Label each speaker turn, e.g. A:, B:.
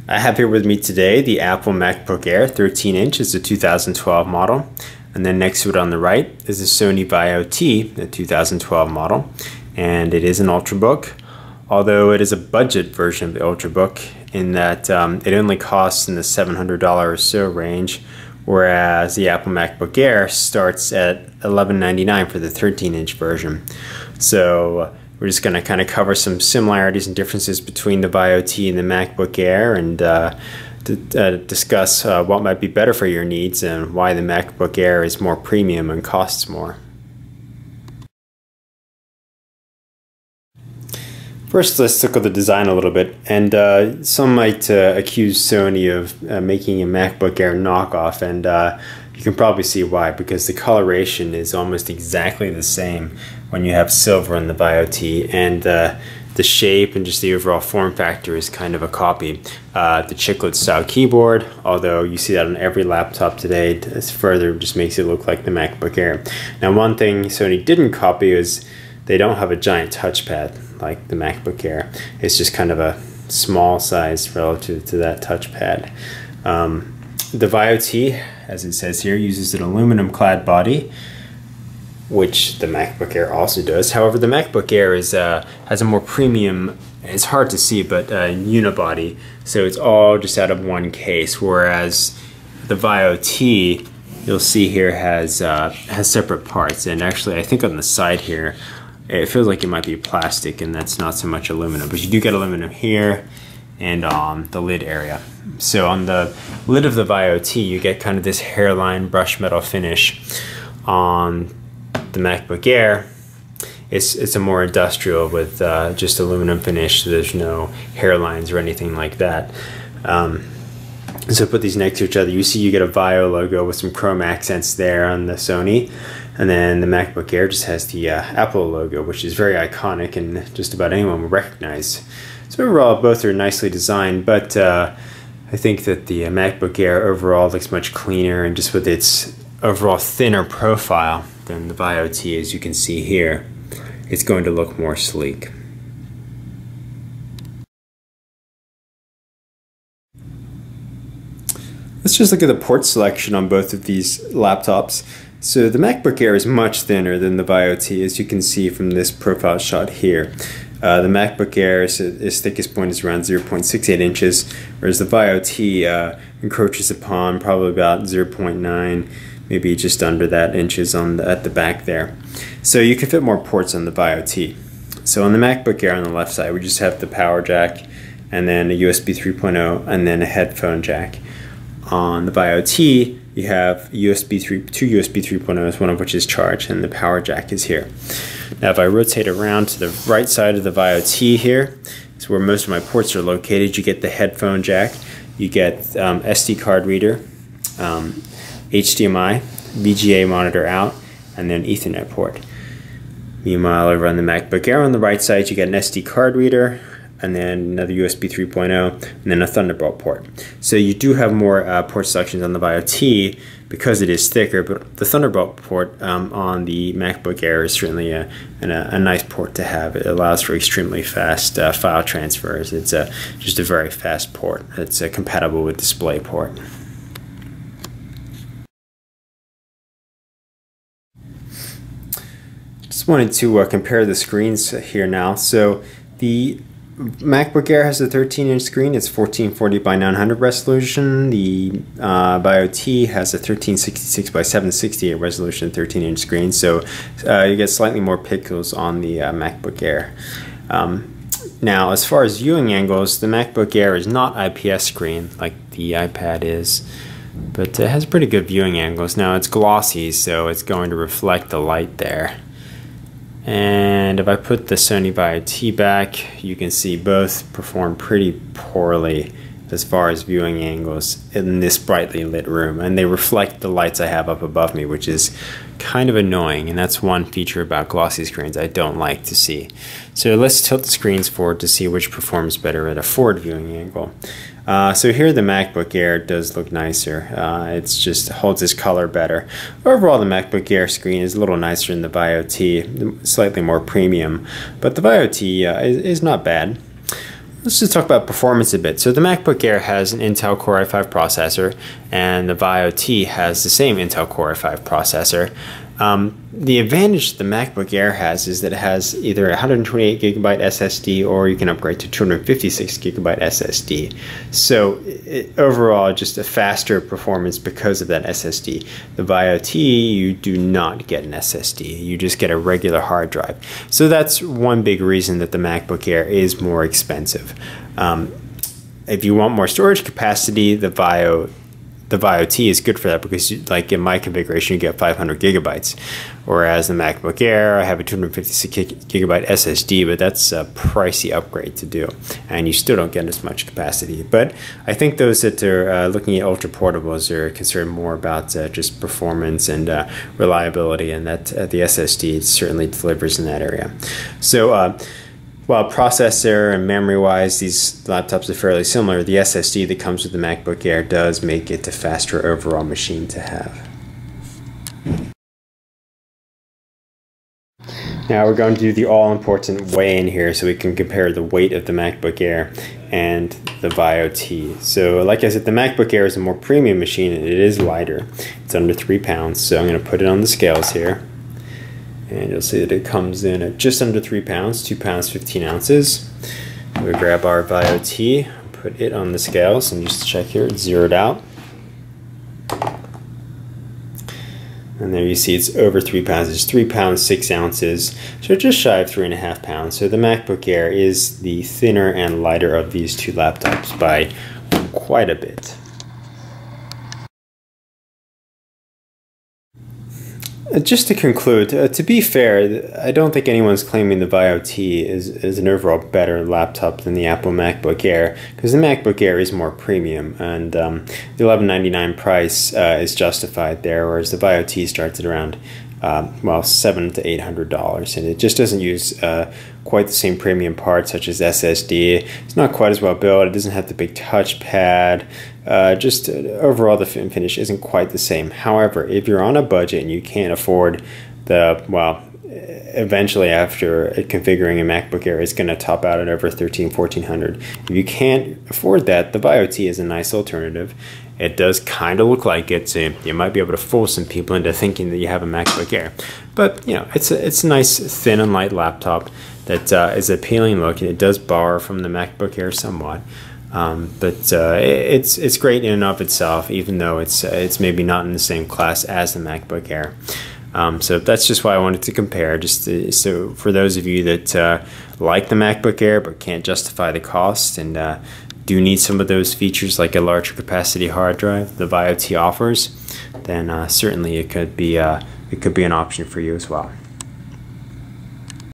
A: I have here with me today the Apple MacBook Air 13-inch. It's a 2012 model. And then next to it on the right is the Sony VAIO T, a 2012 model. And it is an Ultrabook, although it is a budget version of the Ultrabook in that it only costs in the $700 or so range, whereas the Apple MacBook Air starts at $1199 for the 13-inch version. So we're just going to kind of cover some similarities and differences between the VAIO T and the MacBook Air, and discuss what might be better for your needs and why the MacBook Air is more premium and costs more. First, let's look at the design a little bit, and some might accuse Sony of making a MacBook Air knockoff, and you can probably see why, because the coloration is almost exactly the same when you have silver in the VAIO T, and the shape and just the overall form factor is kind of a copy. The chiclet style keyboard, although you see that on every laptop today, further just makes it look like the MacBook Air. Now, one thing Sony didn't copy is they don't have a giant touchpad like the MacBook Air. It's just kind of a small size relative to that touchpad. The VAIO T, as it says here, uses an aluminum clad body, which the MacBook Air also does. However, the MacBook Air is has a more premium, it's hard to see, but unibody, so it's all just out of one case, whereas the VAIO T, you'll see here, has separate parts. And actually, I think on the side here, it feels like it might be plastic, and that's not so much aluminum, but you do get aluminum here and on the lid area. So on the lid of the VAIO T, you get kind of this hairline brush metal finish. On the MacBook Air, it's a more industrial with just aluminum finish, so there's no hairlines or anything like that. So put these next to each other, you see you get a VAIO logo with some chrome accents there on the Sony, and then the MacBook Air just has the Apple logo, which is very iconic and just about anyone will recognize. So overall, both are nicely designed, but I think that the MacBook Air overall looks much cleaner, and just with its overall thinner profile than the VAIO T, as you can see here, it's going to look more sleek. Let's just look at the port selection on both of these laptops. So the MacBook Air is much thinner than the VAIO T, as you can see from this profile shot here. The MacBook Air, its thickest point is around 0.68 inches, whereas the VAIO T encroaches upon probably about 0.9, maybe just under that inches at the back there. So you can fit more ports on the VAIO T. So on the MacBook Air on the left side, we just have the power jack, and then a USB 3.0, and then a headphone jack. On the VAIO T, you have two USB 3.0s, one of which is charged, and the power jack is here. Now if I rotate around to the right side of the VAIO T here, it's where most of my ports are located. You get the headphone jack, you get SD card reader, HDMI, VGA monitor out, and then Ethernet port. Meanwhile, over on the MacBook Air on the right side, you get an SD card reader, and then another USB 3.0, and then a Thunderbolt port. So you do have more port selections on the VAIO T because it is thicker, but the Thunderbolt port on the MacBook Air is certainly a nice port to have. It allows for extremely fast file transfers. It's just a very fast port. It's compatible with DisplayPort. Just wanted to compare the screens here now. So the MacBook Air has a 13-inch screen. It's 1440 by 900 resolution. The VAIO T has a 1366 by 768 resolution 13-inch screen. So you get slightly more pixels on the MacBook Air. Now, as far as viewing angles, the MacBook Air is not IPS screen like the iPad is, but it has pretty good viewing angles. Now, it's glossy, so it's going to reflect the light there. And if I put the Sony VAIO T back, you can see both perform pretty poorly as far as viewing angles in this brightly lit room, and they reflect the lights I have up above me, which is kind of annoying, and that's one feature about glossy screens I don't like to see. So let's tilt the screens forward to see which performs better at a forward viewing angle. So here the MacBook Air does look nicer. It just holds its color better. Overall, the MacBook Air screen is a little nicer than the VAIO T, slightly more premium, but the VAIO T is not bad. let's just talk about performance a bit. So the MacBook Air has an Intel Core i5 processor, and the VAIO T has the same Intel Core i5 processor. The advantage the MacBook Air has is that it has either a 128GB SSD, or you can upgrade to 256GB SSD. So overall, just a faster performance because of that SSD. The VAIO T, you do not get an SSD. You just get a regular hard drive. So that's one big reason that the MacBook Air is more expensive. If you want more storage capacity, the VAIO T is good for that, because like in my configuration, you get 500 gigabytes, whereas the MacBook Air, I have a 256GB SSD, but that's a pricey upgrade to do, and you still don't get as much capacity. But I think those that are looking at ultra portables are concerned more about just performance and reliability, and that the SSD certainly delivers in that area. So while processor and memory-wise, these laptops are fairly similar, the SSD that comes with the MacBook Air does make it a faster overall machine to have. Now we're going to do the all-important weigh-in here so we can compare the weight of the MacBook Air and the VAIO T. So like I said, the MacBook Air is a more premium machine, and it is lighter. It's under 3 pounds, so I'm going to put it on the scales here. And you'll see that it comes in at just under 3 pounds, 2 pounds 15 ounces. We grab our VAIO T, put it on the scales, and just check here, it's zeroed out. And there you see it's over 3 pounds, it's 3 pounds 6 ounces, so just shy of 3.5 pounds. So the MacBook Air is the thinner and lighter of these two laptops by quite a bit. Just to conclude, to be fair, I don't think anyone's claiming the VAIO T is an overall better laptop than the Apple MacBook Air, because the MacBook Air is more premium, and the $1199 price is justified there, whereas the VAIO T starts at around well, $700 to $800, and it just doesn't use quite the same premium parts such as SSD. It's not quite as well built. It doesn't have the big touchpad. Just overall, the fit and finish isn't quite the same. However, if you're on a budget and you can't afford the, well, eventually after configuring a MacBook Air, it's going to top out at over $1,300, $1,400. If you can't afford that, the VAIO T is a nice alternative. It does kind of look like it, so you might be able to fool some people into thinking that you have a MacBook Air. But you know, it's a nice thin and light laptop that is appealing look, and it does borrow from the MacBook Air somewhat. But it's great in and of itself, even though it's maybe not in the same class as the MacBook Air. So that's just why I wanted to compare, just so for those of you that like the MacBook Air but can't justify the cost and do need some of those features like a larger capacity hard drive the VAIO T offers, then certainly it could be an option for you as well.